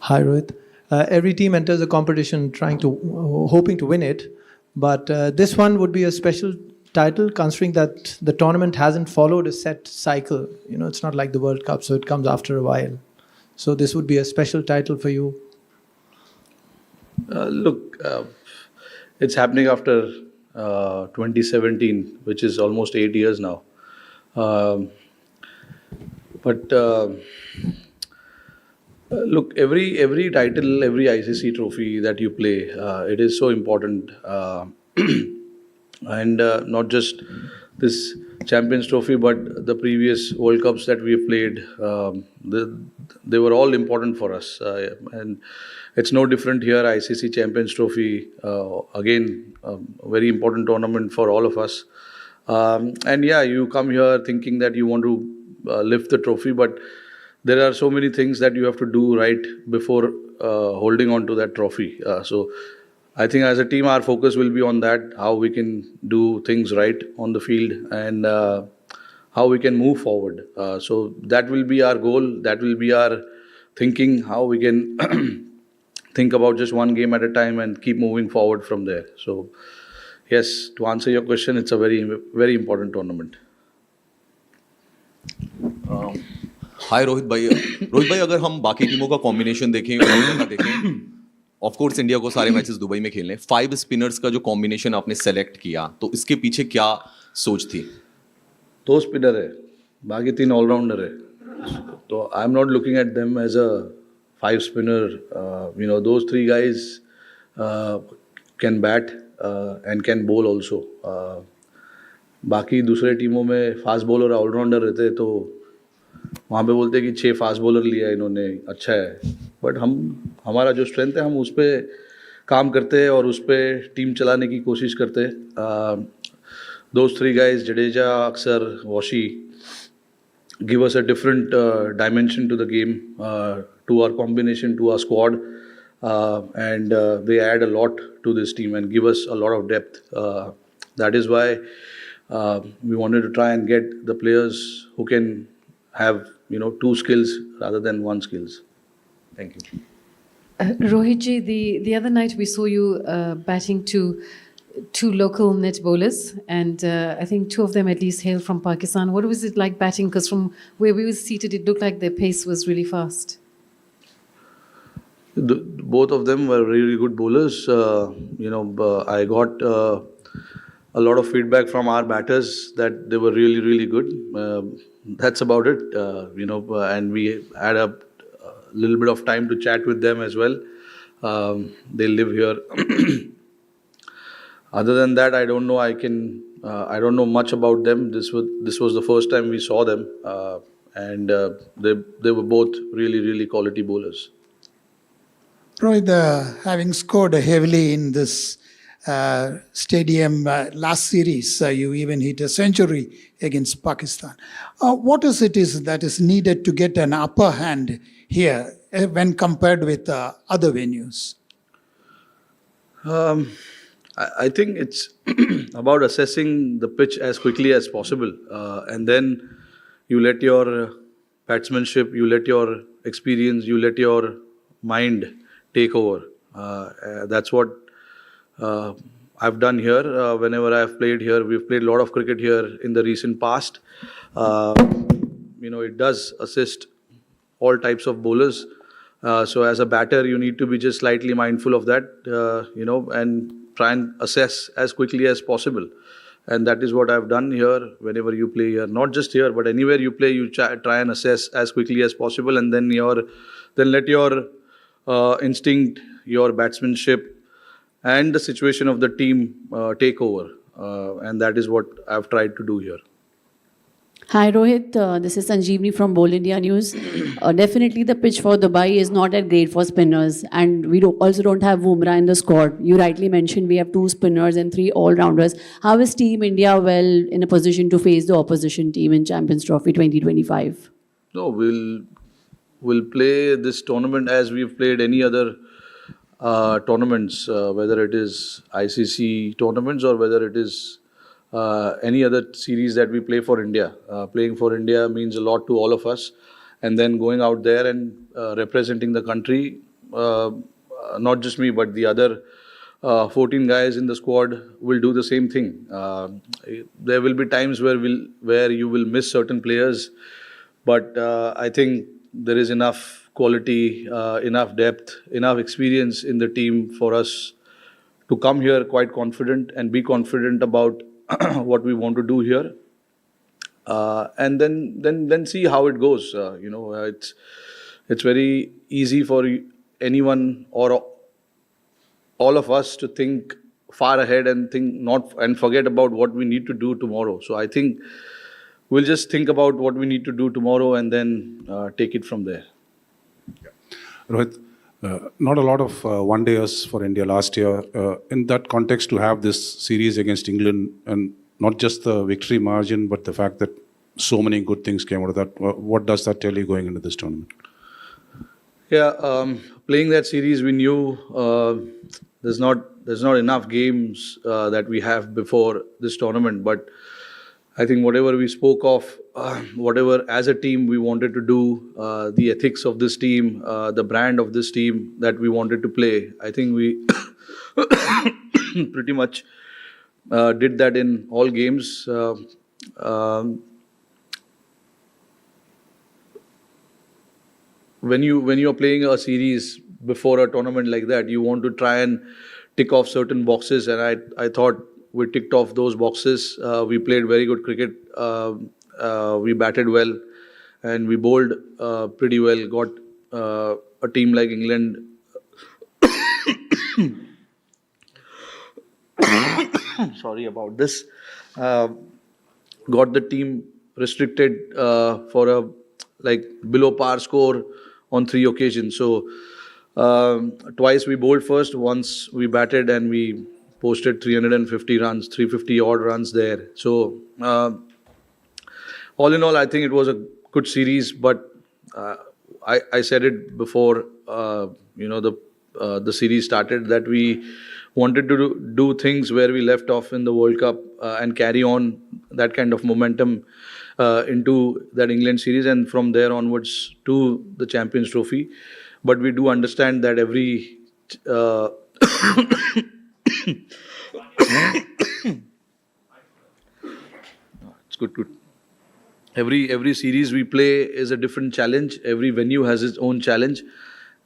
Hi, Rohit. Every team enters a competition hoping to win it, but this one would be a special title considering that the tournament hasn't followed a set cycle. It's not like the World Cup, so it comes after a while. So this would be a special title for you. Look, it's happening after 2017, which is almost 8 years now. Um, but look, every title, every ICC trophy that you play, it is so important, and not just this Champions Trophy, but the previous World Cups that we have played. They were all important for us, and it's no different here. ICC Champions Trophy, again, a very important tournament for all of us. And yeah, you come here thinking that you want to lift the trophy, but there are so many things that you have to do right before holding on to that trophy. So I think as a team, our focus will be on that, how we can do things right on the field, and how we can move forward. So that will be our goal. That will be our thinking, how we can think about just one game at a time and keep moving forward from there. So yes, to answer your question, it's a very, very important tournament. हाय रोहित भाई अगर हम बाकी टीमों का combination देखें और India का देखें, ऑफ कोर्स इंडिया को सारे मैचेस दुबई में खेलने, 5 स्पिनर्स का जो कॉम्बिनेशन आपने सेलेक्ट किया, तो इसके पीछे क्या सोच थी? 2 स्पिनर है, बाकी 3 ऑलराउंडर है. तो I am not looking at them as a 5 spinner. those 3 guys can bat and can bowl also. बाकी दूसरे टीमों में फास्ट बॉलर ऑलराउंडर रहते हैं, तो वहाँ पे बोलते हैं कि 6 फास्ट बॉलर लिया इन्होंने, अच्छा है. बट हमारा जो स्ट्रेंथ है, हम उस पर काम करते हैं और उस पर टीम चलाने की कोशिश करते हैं. Those 3 guys, Jadeja, Aksar, Washi, give us a different dimension to the game, to our combination, to our squad, and they add a lot to this team and give us a lot of depth. That is why we wanted to try and get the players who can have 2 skills rather than 1 skills. Thank you. Rohit ji, the other night we saw you batting to 2 local net bowlers, and I think 2 of them at least hail from Pakistan. What was it like batting? Because from where we were seated, it looked like their pace was really fast. Both of them were really good bowlers. I got a lot of feedback from our batters that they were really, really good. That's about it. And we had a little bit of time to chat with them as well. They live here. Other than that, I don't know. I don't know much about them. This was the first time we saw them, and they were both really, really quality bowlers. Rohit, having scored heavily in this stadium last series, you even hit a century against Pakistan. What is that is needed to get an upper hand here when compared with other venues? I think it's about assessing the pitch as quickly as possible, and then you let your batsmanship, you let your experience, you let your mind take over. That's what I've done here. Whenever I've played here, we've played a lot of cricket here in the recent past. It does assist all types of bowlers. So as a batter, you need to be just slightly mindful of that, and try and assess as quickly as possible. And that is what I've done here. Whenever you play here, not just here, but anywhere you play, you try and assess as quickly as possible, and then let your instinct, your batsmanship, and the situation of the team take over. And that is what I've tried to do here. Hi Rohit, this is Sanjeevni from Bowl India News. Definitely the pitch for Dubai is not that great for spinners, and we also don't have Bumrah in the squad. You rightly mentioned we have 2 spinners and 3 all-rounders. How is Team India well in a position to face the opposition team in Champions Trophy 2025? No, we'll play this tournament as we've played any other tournaments, whether it is ICC tournaments or whether it is any other series that we play for India. Playing for India means a lot to all of us, and then going out there and representing the country not just me, but the other 14 guys in the squad will do the same thing. There will be times where you will miss certain players, but I think there is enough quality, enough depth, enough experience in the team for us to come here quite confident and be confident about what we want to do here, and then see how it goes. It's very easy for anyone or all of us to think far ahead and forget about what we need to do tomorrow. So I think we'll just think about what we need to do tomorrow and then take it from there. Rohit, not a lot of one-dayers for India last year. In that context, to have this series against England, and not just the victory margin, but the fact that so many good things came out of that, what does that tell you going into this tournament? Yeah, playing that series, we knew there's not enough games that we have before this tournament. But I think whatever we spoke of, whatever as a team we wanted to do, the ethics of this team, the brand of this team that we wanted to play, I think we pretty much did that in all games. When you're playing a series before a tournament like that, you want to try and tick off certain boxes, and I thought we ticked off those boxes. We played very good cricket. We batted well, and we bowled pretty well. Got a team like England. Sorry about this. Got the team restricted for a below par score on 3 occasions. So twice we bowled first, once we batted, and we posted 350 runs, 350 odd runs there. So all in all, I think it was a good series. But I said it before the series started, that we wanted to do things where we left off in the World Cup and carry on that kind of momentum into that England series, and from there onwards to the Champions Trophy. But we do understand that every it's good. Every series we play is a different challenge. Every venue has its own challenge,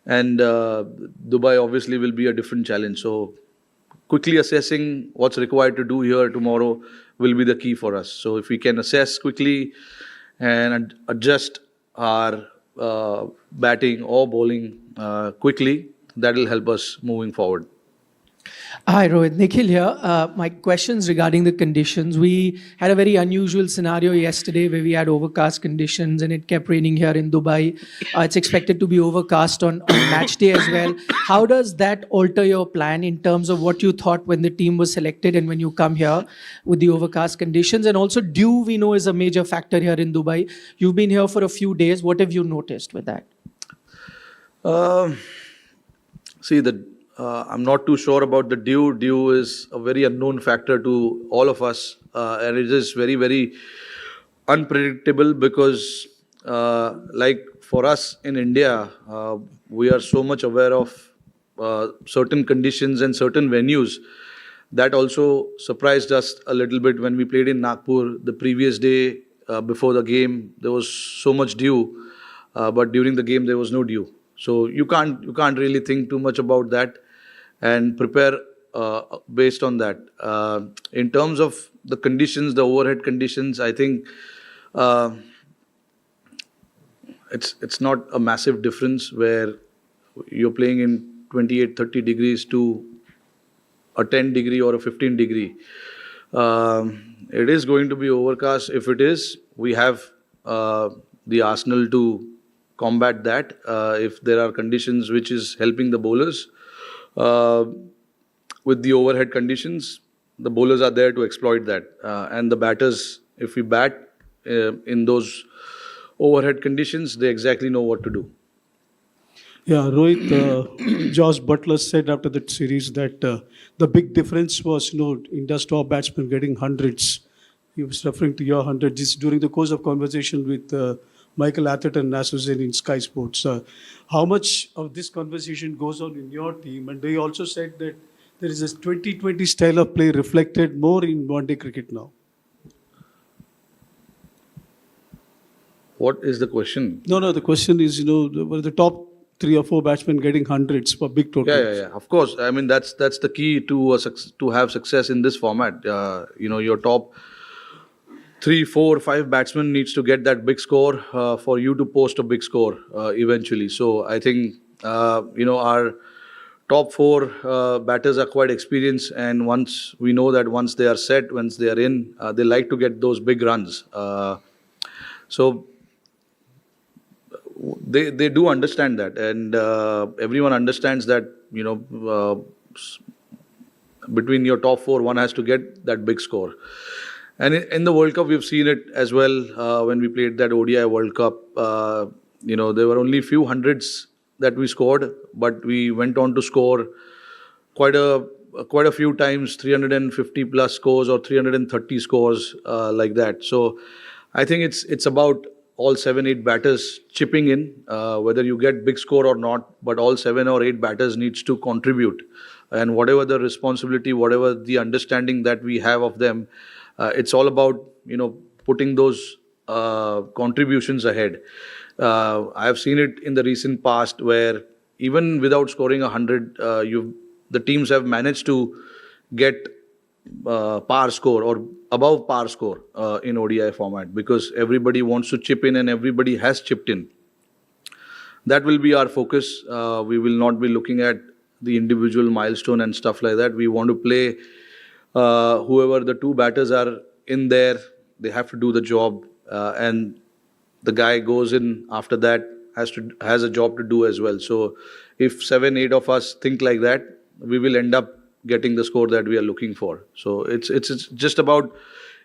and Dubai obviously will be a different challenge. So quickly assessing what's required to do here tomorrow will be the key for us. So if we can assess quickly and adjust our batting or bowling quickly, that will help us moving forward. Hi, Rohit. Nikhil here. My questions regarding the conditions. We had a very unusual scenario yesterday where we had overcast conditions and it kept raining here in Dubai. It's expected to be overcast on match day as well. How does that alter your plan in terms of what you thought when the team was selected and when you come here with the overcast conditions? And also, dew we know is a major factor here in Dubai. You've been here for a few days. What have you noticed with that? I'm not too sure about the dew. Dew is a very unknown factor to all of us, and it is very, very unpredictable because, for us in India, we are so much aware of certain conditions and certain venues. That also surprised us a little bit when we played in Nagpur the previous day before the game. There was so much dew, but during the game there was no dew. So you can't really think too much about that and prepare based on that. In terms of the conditions, the overhead conditions, I think it's not a massive difference where you're playing in 28, 30 degrees to a 10 degree or a 15 degree. It is going to be overcast. If it is, we have the arsenal to combat that. If there are conditions which is helping the bowlers with the overhead conditions, the bowlers are there to exploit that. And the batters, if we bat in those overhead conditions, they exactly know what to do. Yeah, Rohit, Josh Butler said after that series that the big difference was, India's top batsmen getting hundreds. He was referring to your hundreds. This during the course of conversation with Michael Atherton associate in Sky Sports. How much of this conversation goes on in your team? And they also said that there is a 2020 style of play reflected more in one-day cricket now. What is the question? No, the question is, were the top 3 or 4 batsmen getting hundreds for big totals? Yeah. Of course. I mean, that's the key to to have success in this format. Your top 3, 4, 5 batsmen needs to get that big score for you to post a big score eventually. So I think our top 4 batters are quite experienced, and once we know that once they are set, once they are in, they like to get those big runs. So they do understand that, and everyone understands that between your top 4, one has to get that big score. And in the World Cup, we've seen it as well. When we played that ODI World Cup, there were only few hundreds that we scored, but we went on to score quite a few times, 350 plus scores or 330 scores like that. So I think it's about all 7, 8 batters chipping in, whether you get big score or not, but all 7 or 8 batters needs to contribute. And whatever the responsibility, whatever the understanding that we have of them, it's all about, putting those contributions ahead. I've seen it in the recent past where even without scoring 100, the teams have managed to get par score or above par score in ODI format, because everybody wants to chip in and everybody has chipped in. That will be our focus. We will not be looking at the individual milestone and stuff like that. We want to play whoever the 2 batters are in there, they have to do the job, and the guy goes in after that has a job to do as well. So if 7, 8 of us think like that, we will end up getting the score that we are looking for. So it's just about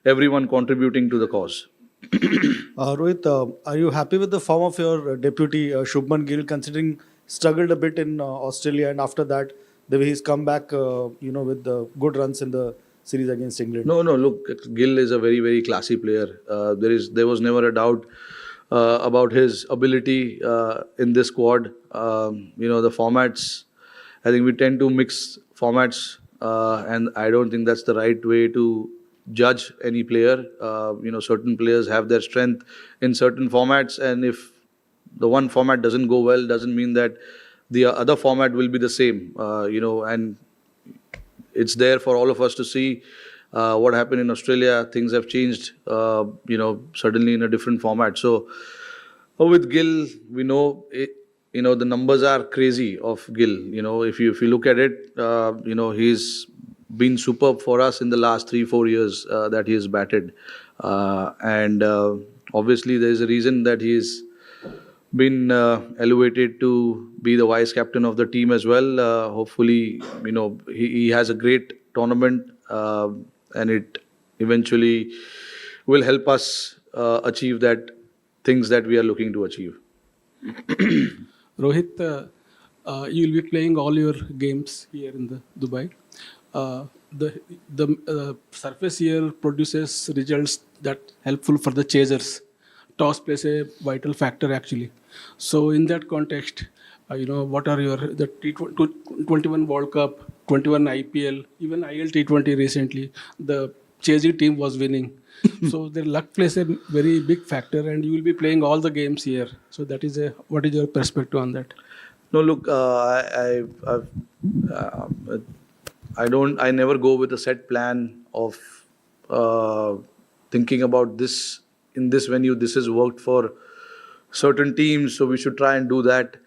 everyone contributing to the cause. Rohit, are you happy with the form of your deputy Shubman Gill, considering struggled a bit in Australia, and after that the way he's come back, with the good runs in the series against England? No, look, Gill is a very, very classy player. There was never a doubt about his ability in this squad. The formats, I think we tend to mix formats, and I don't think that's the right way to judge any player. Certain players have their strength in certain formats, and if the one format doesn't go well, doesn't mean that the other format will be the same. And it's there for all of us to see what happened in Australia. Things have changed, suddenly in a different format. So with Gill, we know the numbers are crazy of Gill. If you look at it, he's been superb for us in the last 3-4 years that he has batted, and obviously there is a reason that he's been elevated to be the vice captain of the team as well. Hopefully, he has a great tournament, and it eventually will help us achieve that things that we are looking to achieve. Rohit, you will be playing all your games here in the Dubai. The surface here produces results that helpful for the chasers. Toss plays a vital factor actually. So in that context, what are the T21 World Cup, 21 IPL, even IL T20 recently, the chasing team was winning. So the luck plays a very big factor, and you will be playing all the games here. So that is what is your perspective on that? No, look, I never go with a set plan of thinking about this in this venue. This has worked for certain teams, so we should try and do that.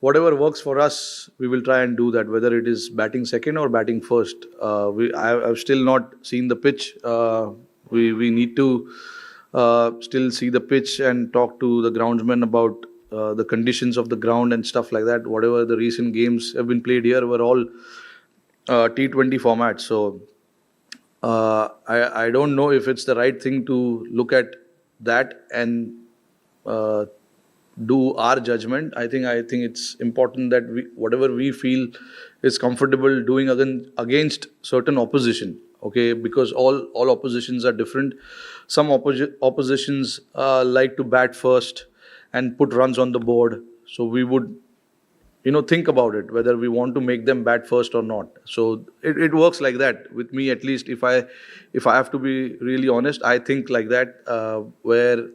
Whatever works for us, we will try and do that, whether it is batting second or batting first. I've still not seen the pitch. We need to still see the pitch and talk to the groundsman about the conditions of the ground and stuff like that. Whatever the recent games have been played here were all T20 formats. So I don't know if it's the right thing to look at that and do our judgment. I think it's important that whatever we feel is comfortable doing against certain opposition. Okay, because all oppositions are different. Some oppositions like to bat first, and put runs on the board. So we would, think about it whether we want to make them bat first or not. So it works like that with me, at least. If I have to be really honest, I think like that, where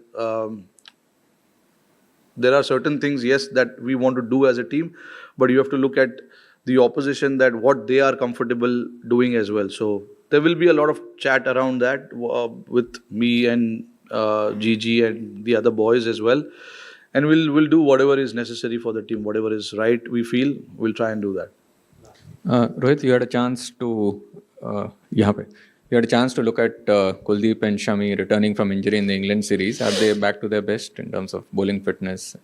there are certain things, yes, that we want to do as a team, but you have to look at the opposition, that what they are comfortable doing as well. So there will be a lot of chat around that with me and Gigi and the other boys as well. And we'll do whatever is necessary for the team, whatever is right, we feel, we'll try and do that. Rohit, you had a chance to look at Kuldeep and Shami returning from injury in the England series. Are they back to their best in terms of bowling fitness?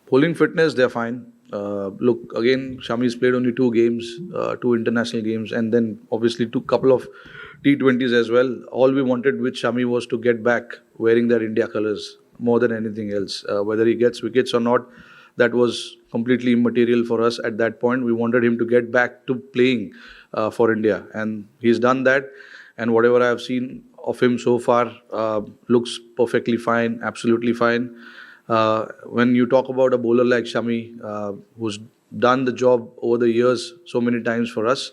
Bowling fitness, they're fine. Look, again, Shami's played only 2 games, 2 international games, and then obviously couple of T20s as well. All we wanted with Shami was to get back wearing their India colours more than anything else. Whether he gets wickets or not, that was completely immaterial for us at that point. We wanted him to get back to playing for India, and he's done that. And whatever I have seen of him so far looks perfectly fine, absolutely fine. When you talk about a bowler like Shami, who's done the job over the years so many times for us,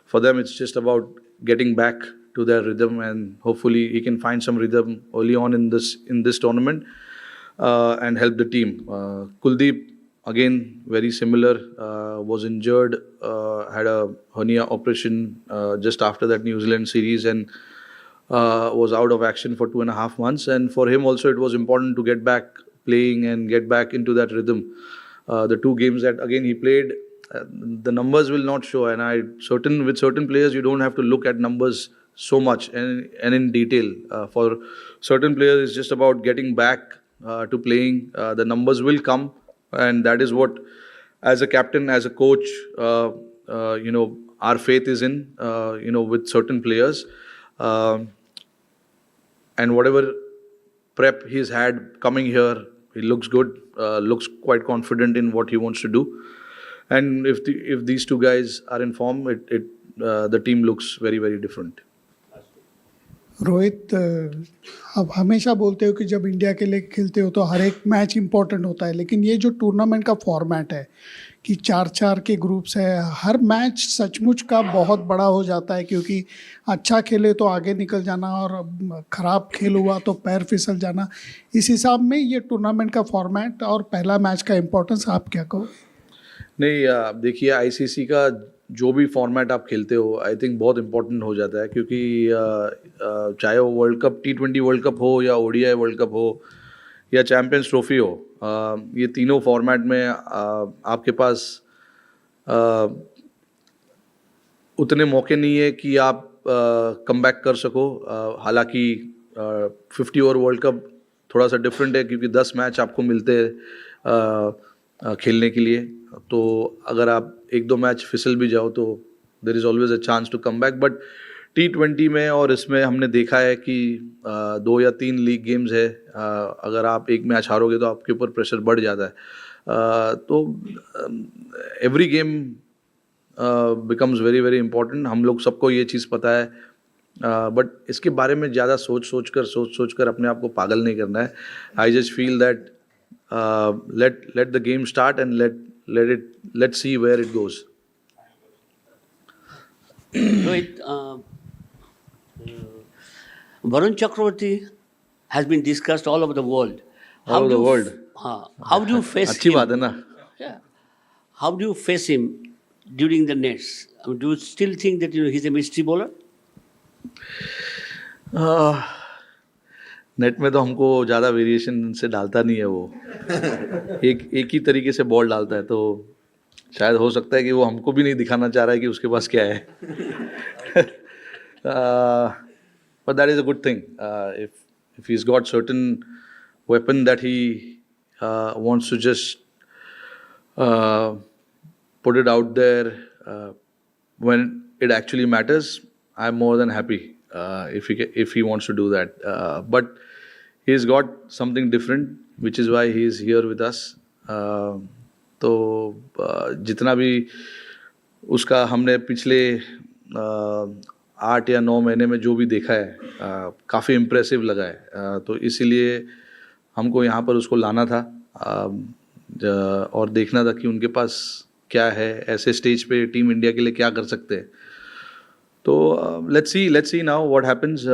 for them it's just about getting back to their rhythm, and hopefully he can find some rhythm early on in this tournament and help the team. Kuldeep, again, very similar, was injured, had a hernia operation just after that New Zealand series, and was out of action for 2.5 months. And for him also, it was important to get back playing and get back into that rhythm. The 2 games that again he played, the numbers will not show, and with certain players you don't have to look at numbers so much and in detail. For certain players, it's just about getting back to playing. The numbers will come, and that is what, as a captain, as a coach, our faith is in, with certain players. And whatever prep he's had coming here, he looks good, looks quite confident in what he wants to do. And if these 2 guys are in form, the team looks very, very different. Rohit, आप हमेशा बोलते हो कि जब India के लिए खेलते हो तो हर एक मैच इंपॉर्टेंट होता है, लेकिन ये जो टूर्नामेंट का फॉर्मेट है कि 4-4 के ग्रुप्स है, हर मैच सचमुच का बहुत बड़ा हो जाता है, क्योंकि अच्छा खेले तो आगे निकल जाना और ख़राब खेल हुआ तो पैर फिसल जाना. इस हिसाब में ये टूर्नामेंट का फॉर्मेट और पहला मैच का इम्पोर्टेंस आप क्या कहो? नहीं, देखिए, आईसीसी का जो भी फॉर्मेट आप खेलते हो, आई थिंक बहुत इंपॉर्टेंट हो जाता है, क्योंकि चाहे वो world cup, T20 world cup हो, या ODI वर्ल्ड कप हो, या चैम्पियंस ट्रॉफी हो, ये तीनों फॉर्मेट में आपके पास उतने मौके नहीं है कि आप कम बैक कर सको. हालांकि 50 ओवर वर्ल्ड कप थोड़ा सा डिफरेंट है, क्योंकि 10 मैच आपको मिलते हैं खेलने के लिए. तो अगर आप 1-2 मैच फिसल भी जाओ तो there is always a chance to come back. But T20 में और इसमें हमने देखा है कि 2 या 3 लीग गेम्स है, अगर आप एक मैच हारोगे तो आपके ऊपर प्रेशर बढ़ जाता है. तो every game becomes very, very important. हम लोग सबको ये चीज़ पता है, बट इसके बारे में ज़्यादा सोच कर अपने आप को पागल नहीं करना है. I just feel that let the game start and let's see where it goes. Rohit, Varun Chakravarti has been discussed all over the world. All over the world. How do you face अच्छी him? बात है ना. Yeah. How do you face him during the nets? I mean, do you still think that he's a mystery bowler? Net में तो हमको ज़्यादा variation से डालता नहीं है वो. एक ही तरीके से बॉल डालता है, तो शायद हो सकता है कि वो हमको भी नहीं दिखाना चाह रहा है कि उसके पास क्या है. But that is a good thing. If he's got certain weapon that he wants to just put it out there when it actually matters, I'm more than happy if he wants to do that. But he's got something different, which is why he is here with us. तो जितना भी उसका हमने पिछले 8 या 9 महीने में जो भी देखा है, काफ़ी इम्प्रेसिव लगा है. तो इसीलिए हमको यहाँ पर उसको लाना था. और देखना था कि उनके पास क्या है, ऐसे स्टेज पे टीम इंडिया के लिए क्या कर सकते हैं. तो let's see now what happens.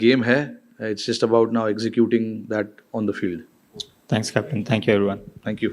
Game है, it's just about now executing that on the field. Thanks, Captain. Thank you, everyone. Thank you.